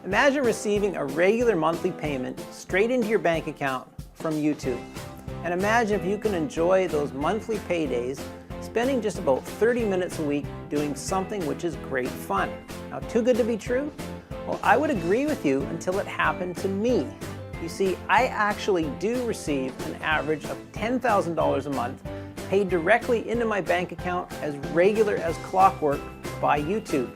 Imagine receiving a regular monthly payment straight into your bank account from YouTube. And imagine if you can enjoy those monthly paydays spending just about 30 minutes a week doing something which is great fun. Now, too good to be true? Well, I would agree with you until it happened to me. You see, I actually do receive an average of $10,000 a month paid directly into my bank account as regular as clockwork by YouTube.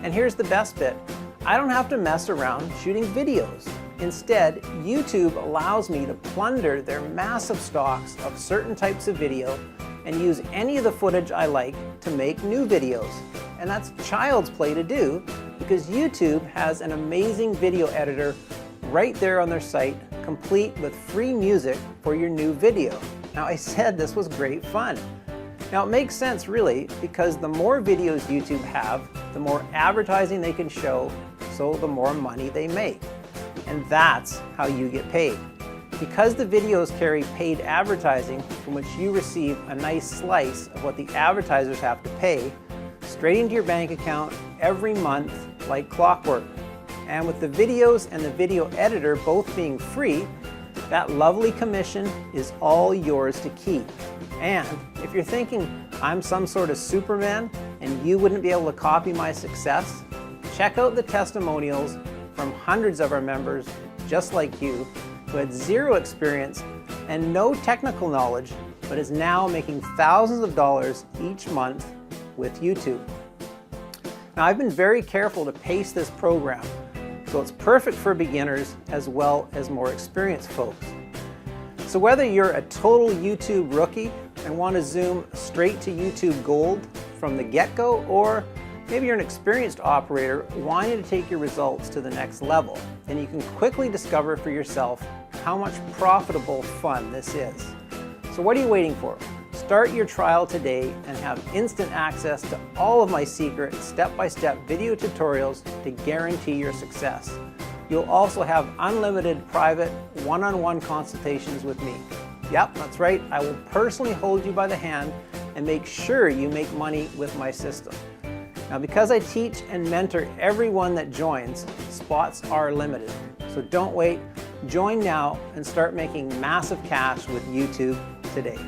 And here's the best bit. I don't have to mess around shooting videos. Instead, YouTube allows me to plunder their massive stocks of certain types of video and use any of the footage I like to make new videos. And that's child's play to do because YouTube has an amazing video editor right there on their site, complete with free music for your new video. Now, I said this was great fun. Now, it makes sense really because the more videos YouTube have, the more advertising they can show, so the more money they make. And that's how you get paid. Because the videos carry paid advertising from which you receive a nice slice of what the advertisers have to pay, straight into your bank account every month like clockwork. And with the videos and the video editor both being free, that lovely commission is all yours to keep. And if you're thinking I'm some sort of Superman and you wouldn't be able to copy my success, check out the testimonials from hundreds of our members just like you who had zero experience and no technical knowledge but is now making thousands of dollars each month with YouTube. Now, I've been very careful to pace this program so it's perfect for beginners as well as more experienced folks. So whether you're a total YouTube rookie and want to zoom straight to YouTube Gold from the get-go, or maybe you're an experienced operator wanting to take your results to the next level, then you can quickly discover for yourself how much profitable fun this is. So what are you waiting for? Start your trial today and have instant access to all of my secret step-by-step video tutorials to guarantee your success. You'll also have unlimited private one-on-one consultations with me. Yep, that's right, I will personally hold you by the hand and make sure you make money with my system. Now, because I teach and mentor everyone that joins, spots are limited. So don't wait, join now and start making massive cash with YouTube today.